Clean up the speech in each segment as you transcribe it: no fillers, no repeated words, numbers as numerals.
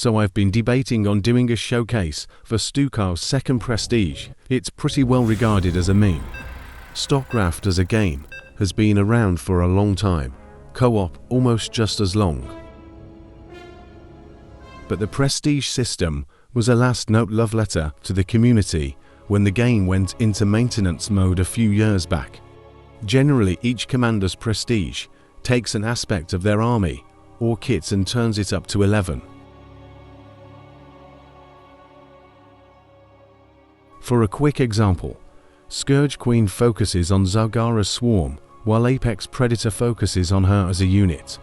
So I've been debating on doing a showcase for Stukav's second prestige. It's pretty well regarded as a meme. StarCraft as a game has been around for a long time, co-op almost just as long. But the prestige system was a last-note love letter to the community when the game went into maintenance mode a few years back. Generally, each commander's prestige takes an aspect of their army or kits and turns it up to 11. For a quick example, Scourge Queen focuses on Zagara's swarm, while Apex Predator focuses on her as a unit.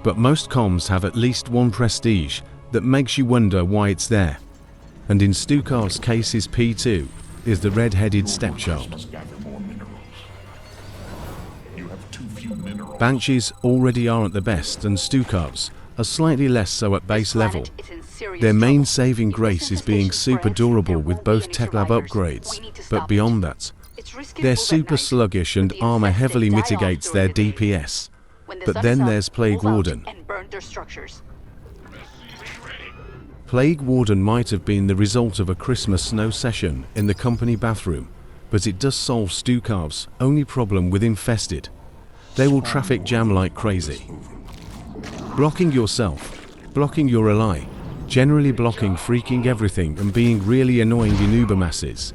But most comms have at least one prestige that makes you wonder why it's there. And in Stukav's case, his P2 is the red-headed stepchild. Banshees already aren't the best, and Stukav's are slightly less so at base level. Their main saving grace is being super durable with both tech lab upgrades, but beyond that, they're super sluggish and armor heavily mitigates their DPS. But then there's Plague Warden. Plague Warden might have been the result of a Christmas snow session in the company bathroom, but it does solve Stukav's only problem with Infested. They will traffic jam like crazy. Blocking yourself, blocking your ally, generally blocking freaking everything and being really annoying in uber masses.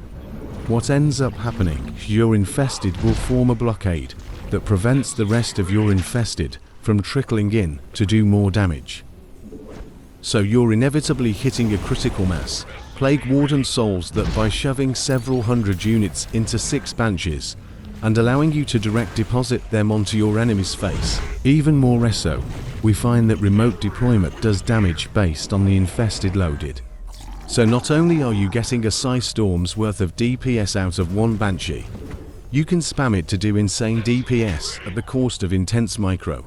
What ends up happening, your Infested will form a blockade that prevents the rest of your Infested from trickling in to do more damage. So you're inevitably hitting a critical mass. Plague Warden solves that by shoving several hundred units into 6 Banshees and allowing you to direct deposit them onto your enemy's face. Even more so, we find that remote deployment does damage based on the Infested loaded. So not only are you getting a Size Storm's worth of DPS out of one Banshee, you can spam it to do insane DPS at the cost of intense micro.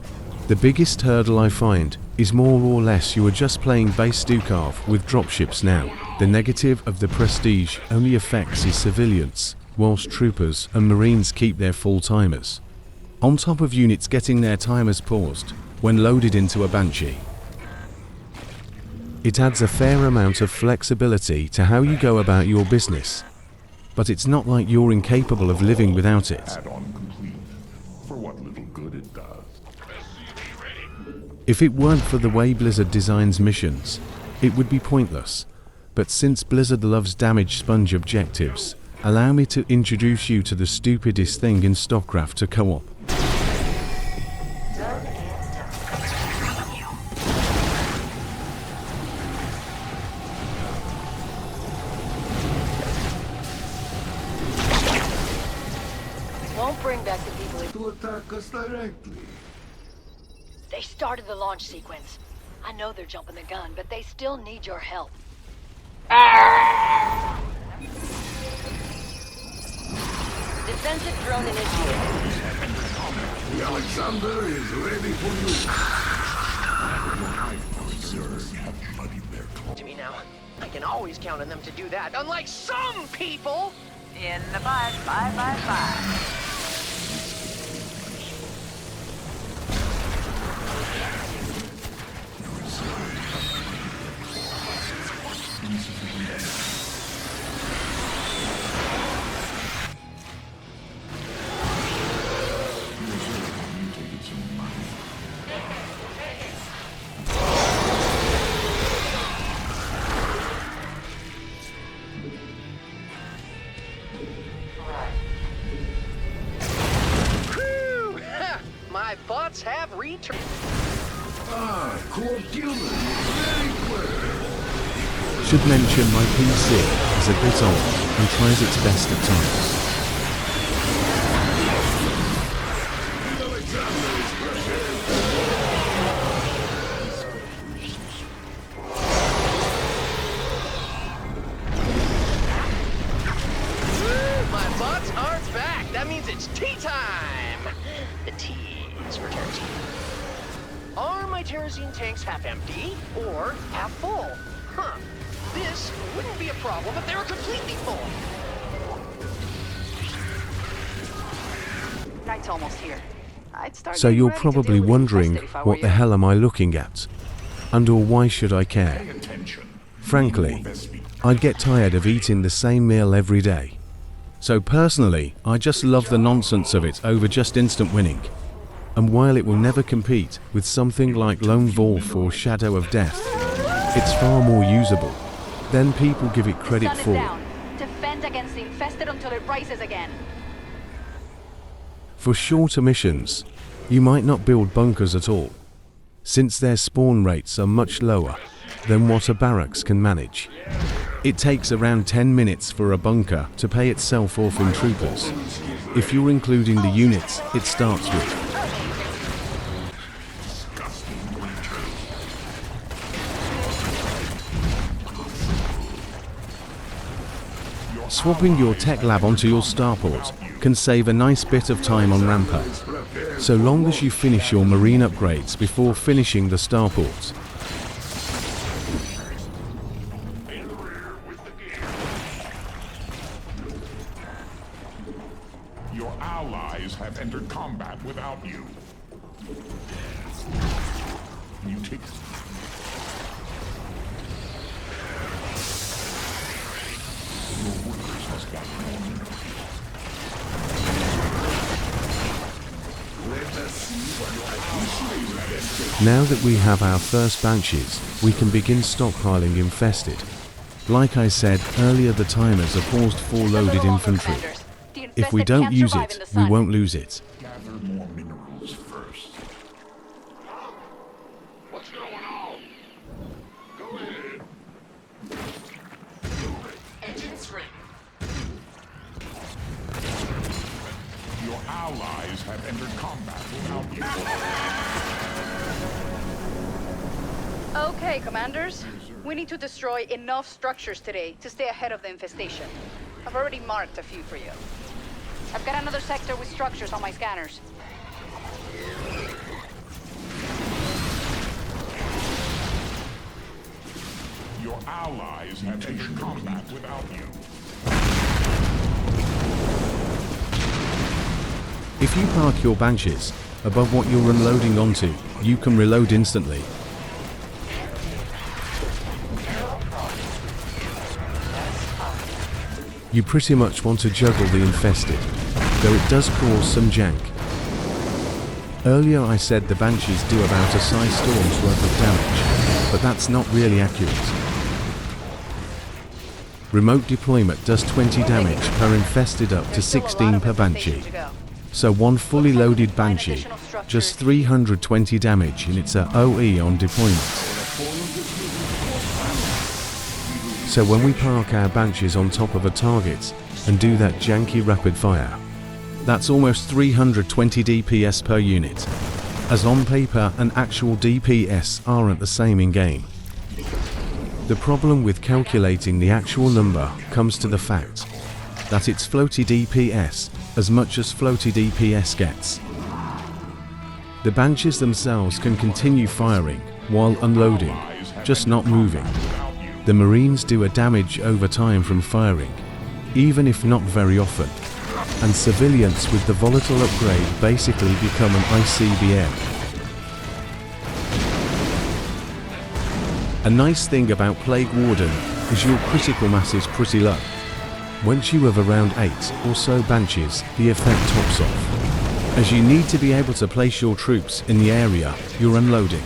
The biggest hurdle I find is more or less you are just playing base Stukav with dropships now. The negative of the prestige only affects his civilians, whilst troopers and marines keep their full timers. On top of units getting their timers paused when loaded into a Banshee. It adds a fair amount of flexibility to how you go about your business, but it's not like you're incapable of living without it. Add-on complete. For what little good it does. If it weren't for the way Blizzard designs missions, it would be pointless. But since Blizzard loves damage sponge objectives, allow me to introduce you to the stupidest thing in StarCraft to co-op. Won't bring back the people To attack us directly. They started the launch sequence. I know they're jumping the gun, but they still need your help. Defensive drone initiated. The Alexander is ready for you. To me now, I can always count on them to do that, unlike some people! In the butt, bye bye bye. My bots have returned. Ah, core killer. Very clever. Should mention my PC is a bit old and tries its best at times. The Alexander is prepared. My bots are back. That means it's tea time. The tea is for Terrazine. Are my Terrazine tanks half empty or half full? Huh. This wouldn't be a problem if they were completely full. Night's almost here. I'd start So getting you're ready to probably deal with wondering, Infested if I were what the you. hell am I looking at? or why should I care? Frankly, I'd get tired of eating the same meal every day. So personally, I just love the nonsense of it over just instant winning. And while it will never compete with something like Lone Wolf or Shadow of Death, it's far more usable than people give it credit Sun is for. down. Defend against the infested until it rises again. For shorter missions, you might not build bunkers at all, since their spawn rates are much lower than what a barracks can manage. It takes around 10 minutes for a bunker to pay itself off in troopers. If you're including the units it starts with. Swapping your tech lab onto your starport can save a nice bit of time on ramp up, so long as you finish your marine upgrades before finishing the starport. Your allies have entered combat without you. You take... Your workers must get more minerals. Now that we have our first Banshees, we can begin stockpiling infested. Like I said earlier, the timers are paused for loaded infantry. If we don't use it, we won't lose it. Gather more minerals first. What's going on? Go ahead. Engines free. Your allies have entered combat without you. Okay, commanders. We need to destroy enough structures today to stay ahead of the infestation. I've already marked a few for you. I've got another sector with structures on my scanners. Your allies have entered combat without you. If you park your Banshees above what you're unloading onto, you can reload instantly. You pretty much want to juggle the infested, though it does cause some jank. Earlier I said the Banshees do about a size storm's worth of damage, but that's not really accurate. Remote deployment does 20 damage per infested up to 16 per Banshee. So one fully loaded Banshee, just 320 damage in its OE on deployment. So when we park our Banshees on top of a target and do that janky rapid fire, that's almost 320 DPS per unit, as on paper and actual DPS aren't the same in game. The problem with calculating the actual number comes to the fact that it's floaty DPS as much as floaty DPS gets. The Banshees themselves can continue firing while unloading, just not moving. The Marines do a damage over time from firing, even if not very often, and civilians with the volatile upgrade basically become an ICBM. A nice thing about Plague Warden is your critical mass is pretty low. Once you have around 8 or so Banshees, the effect tops off, as you need to be able to place your troops in the area you're unloading.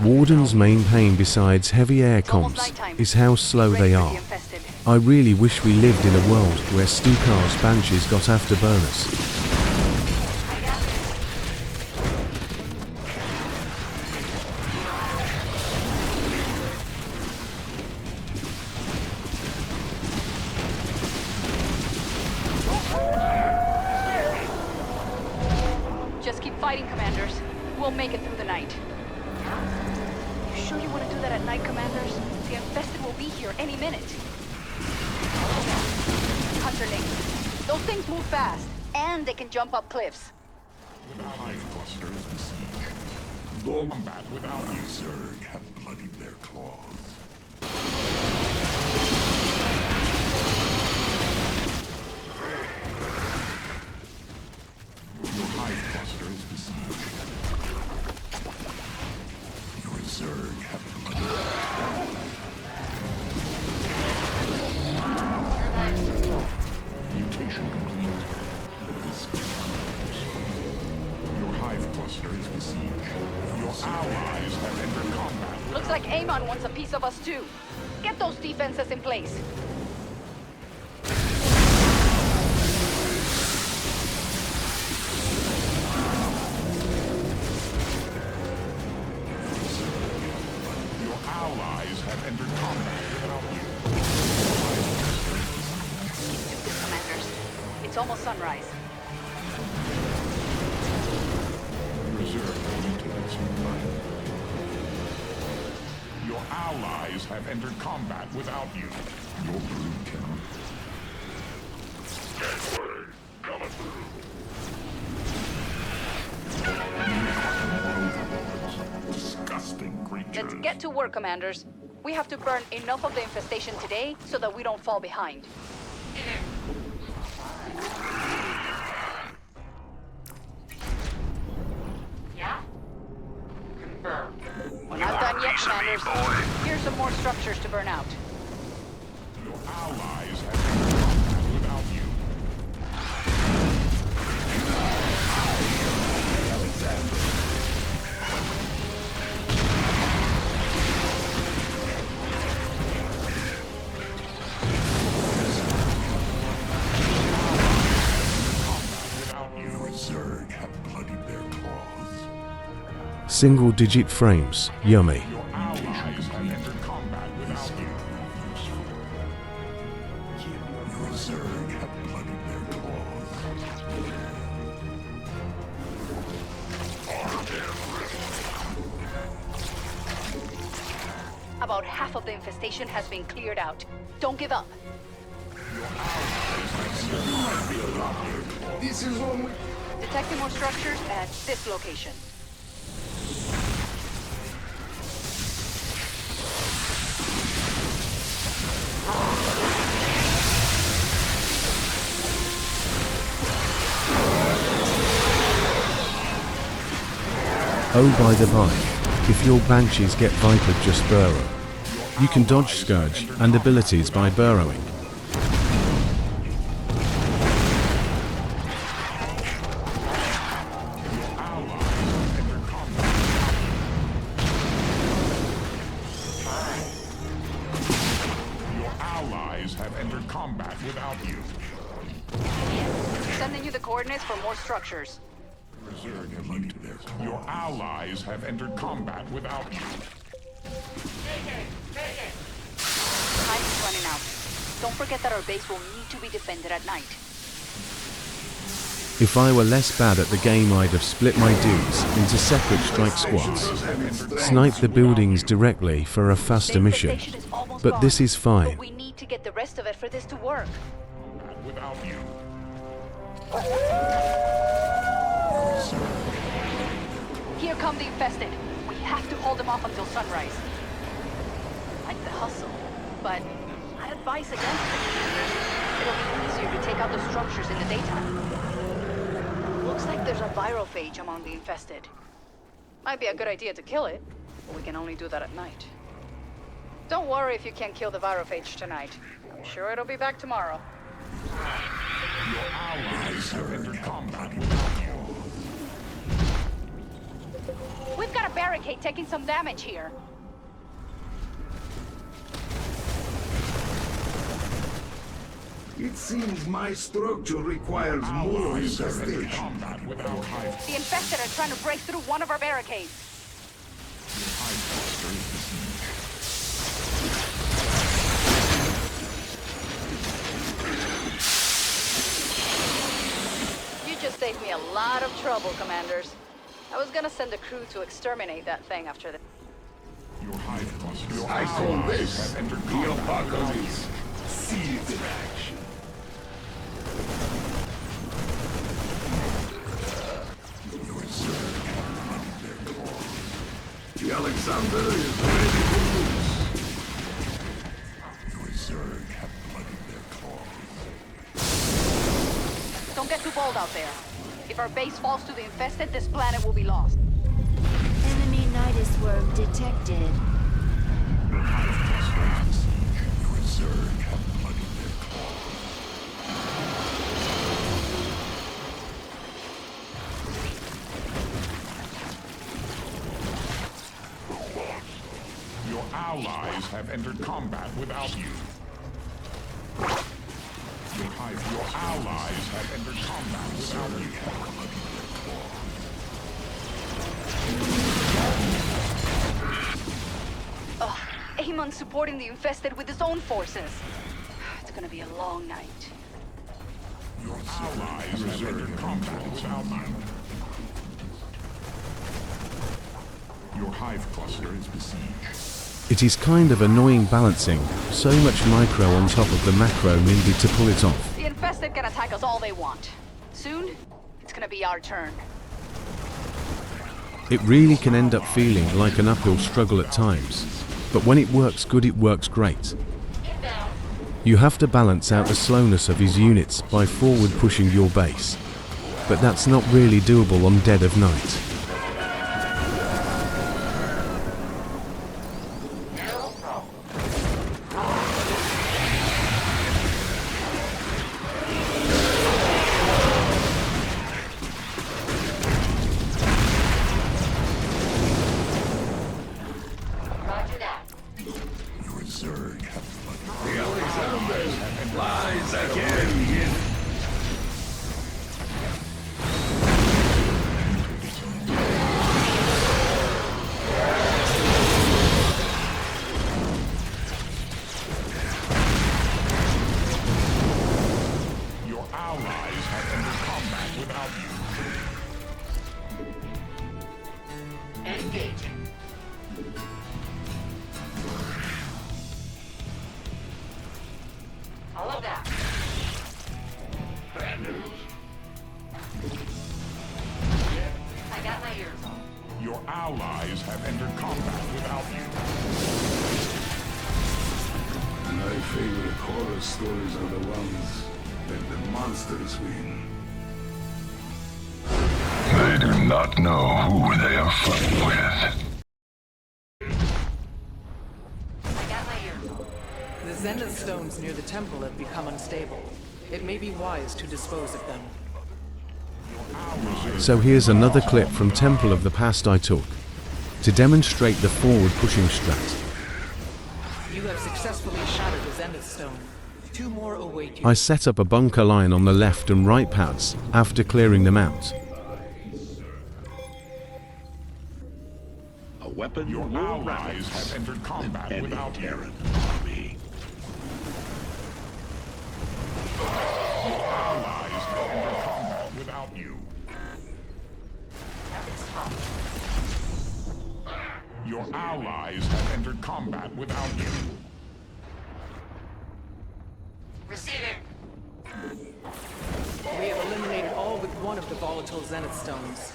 Warden's main pain besides heavy air comms is how slow they are. I really wish we lived in a world where Stukar's Banshees got afterburners. Just keep fighting, commanders. We'll make it through the night. You sure you want to do that at night, commanders? The infested will be here any minute. Hunterlings. Those things move fast, and they can jump up cliffs. Hive clusters besieged. Go combat without you, Zerg have bloodied their claws. Your hive cluster is besieged. like Amon wants a piece of us too. Get those defenses in place. Your allies have entered combat without you. Keep to this, commanders. It's almost sunrise. Reserve maintenance. Your allies have entered combat without you. Your brood can. Gateway coming through. Disgusting creatures. Let's get to work, commanders. We have to burn enough of the infestation today so that we don't fall behind. Yeah? Confirmed. We're not done yet, commanders. Here's some more structures to burn out. Your allies have entered combat without you. Zerg have bloodied their claws. Single-digit frames. Yummy. Your allies have entered combat without you. Your Zerg have bloodied their claws. About half of the infestation has been cleared out. Don't give up. This is what we... Detecting more structures at this location. Oh, by the by, if your banshees get vipered, just burrow. You can dodge Scourge and abilities by burrowing. Your allies have entered combat without you. Sending you the coordinates for more structures. Your allies have entered combat without you. Time is running out. Don't forget that our base will need to be defended at night. If I were less bad at the game, I'd have split my dudes into separate strike squads. Snipe the buildings directly for a faster mission. infestation is almost But gone, this is fine. But we need to get the rest of it for this to work. Without you. Here come the infested. We have to hold them off until sunrise. I like the hustle, but I'd advise against it. It'll be easier to take out the structures in the daytime. Looks like there's a virophage among the infested. Might be a good idea to kill it, but we can only do that at night. Don't worry if you can't kill the virophage tonight. I'm sure it'll be back tomorrow. Your allies have entered combat without you. We've got a barricade taking some damage here. It seems my structure requires more Allies have entered infestation. combat without hive. The infested are trying to break through one of our barricades. Hive cluster is besieged. You just saved me a lot of trouble, commanders. I was gonna send a crew to exterminate that thing after the... Your hive cluster. Your I call allies this have entered the combat without you. apocalypse. Seeds in action. Your Zerg have bloodied their claws. The Alexander is ready for loose. Your Zerg have bloodied their claws. Don't get too bold out there. If our base falls to the infested, this planet will be lost. Enemy Nidus worm detected. Your hive cluster is besieged. Your Zerg have bloodied their claws. Your allies have entered combat without you. Your allies have entered combat without you. Amon's supporting the infested with his own forces. It's gonna be a long night. Your allies have entered combat without you. Your hive cluster is besieged. It is kind of annoying balancing so much micro on top of the macro needed to pull it off. The infested can attack us all they want. Soon, it's gonna be our turn. It really can end up feeling like an uphill struggle at times, but when it works good, it works great. You have to balance out the slowness of his units by forward pushing your base, but that's not really doable on dead of night. Your allies have entered combat without you. My favorite horror stories are the ones that the monsters win. They do not know who they are fighting with. The Zenith stones near the temple have become unstable. It may be wise to dispose of them. So here's another clip from Temple of the Past I took to demonstrate the forward pushing strat. You have successfully shattered the Zenith stone. 2 more await you. I set up a bunker line on the left and right pads after clearing them out. A weapon your allies have entered combat without you. Your allies have entered combat without you. Your allies have entered combat without you. Receiving. We have eliminated all but one of the volatile Zenith stones.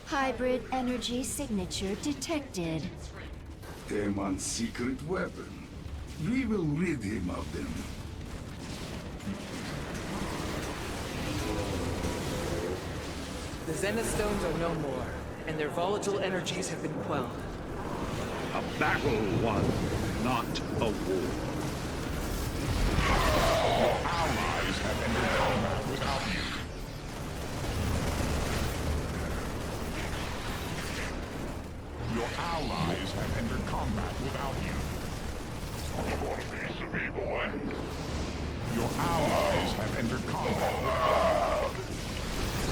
Hybrid energy signature detected. Amon's secret weapon. We will rid him of them. The Zenith stones are no more, and their volatile energies have been quelled. A battle won, not a war. Your allies have entered combat without you. Your allies have entered combat without you. Your allies have entered combat without you. Your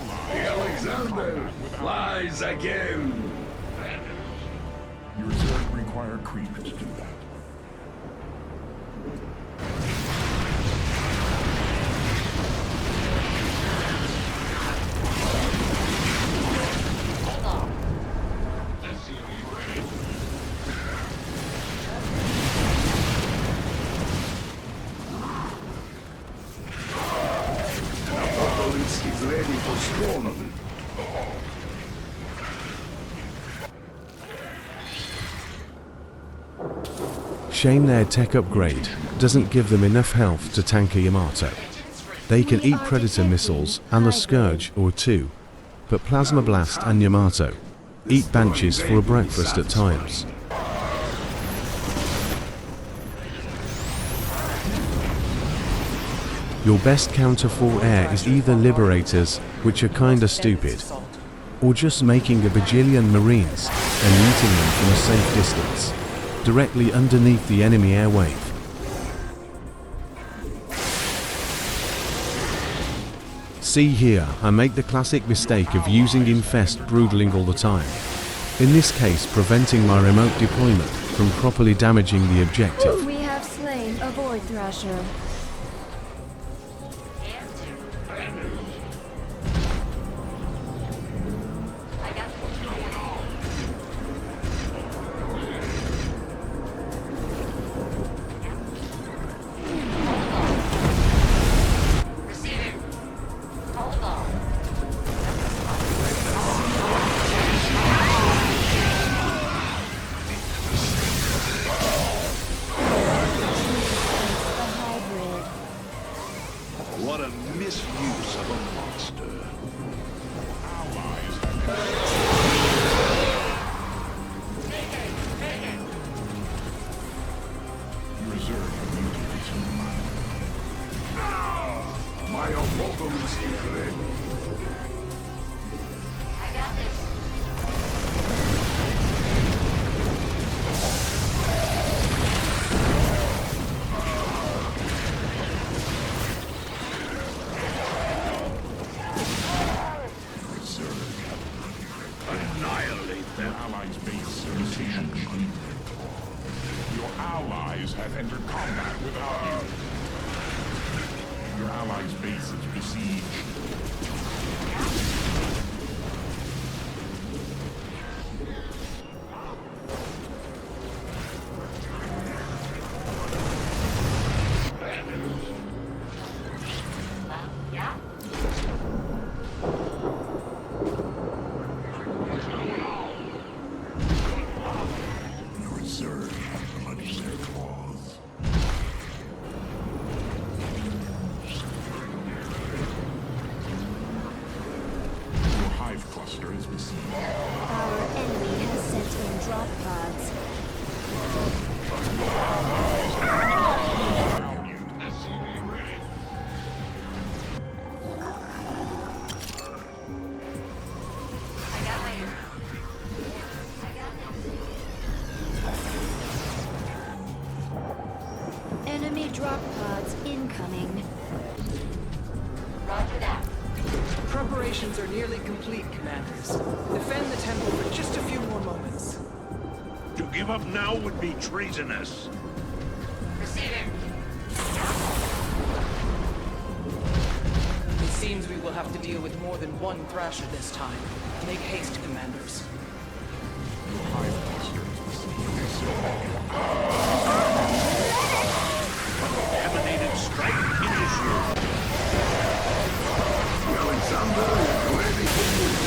allies Alexander flies again. Your Zerg require creep to do that. Is ready for storm. Shame their tech upgrade doesn't give them enough health to tank a Yamato. They can eat Predator missiles and the Scourge or 2, but Plasma Blast and Yamato eat banshees for a breakfast at times. Your best counter for air is either Liberators, which are kinda stupid, or just making a bajillion Marines and meeting them from a safe distance, directly underneath the enemy airwave. See here, I make the classic mistake of using Infest Broodling all the time. In this case, preventing my remote deployment from properly damaging the objective. We have slain a Void Thrasher. What a misuse of a monster. Reserve immunity to mine. My apocalypse is ready. I got this. Annihilate them. Allies' base rotation complete. Your allies have entered combat without you. Your allies' base is besieged. Your reserve have bloodied their claws. Your hive cluster is besieged. Our enemy has sent in drop pods. I got my... Enemy drop pods incoming. Roger that. Preparations are nearly complete, Commanders. Defend the temple for just a few more moments. To give up now would be treasonous. Receiving. It seems we will have to deal with more than one Thrasher this time. Make haste, Commanders. Your hive cluster is besieged. Emanated strike initiated. Alexander is ready to move.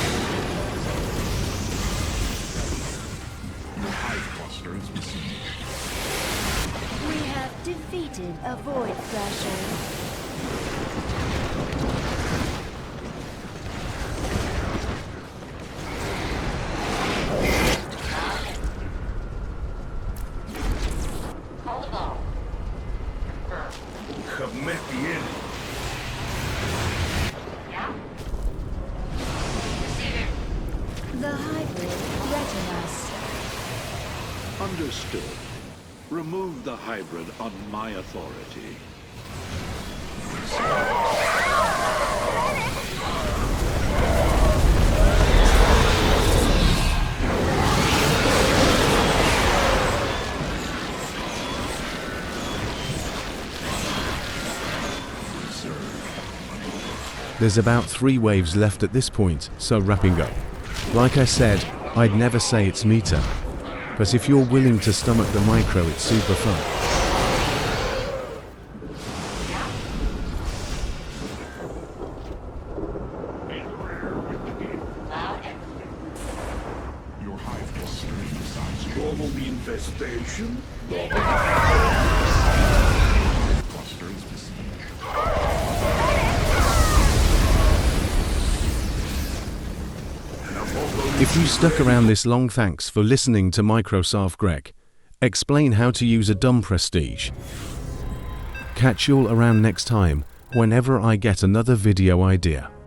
Your hive cluster is besieged. We have defeated a Void Thrasher. Hold the ball. Have met the enemy. Yeah? Receiving. The hybrid threaten us. Understood. Remove the hybrid on my authority. There's about 3 waves left at this point, so wrapping up. Like I said, I'd never say it's meta. But if you're willing to stomach the micro, it's super fun. Your hive cluster is besieged. Double the infestation. Cluster is besieged. If you stuck around this long, thanks for listening to Microsoft Greg explain how to use a dumb prestige. Catch you all around next time whenever I get another video idea.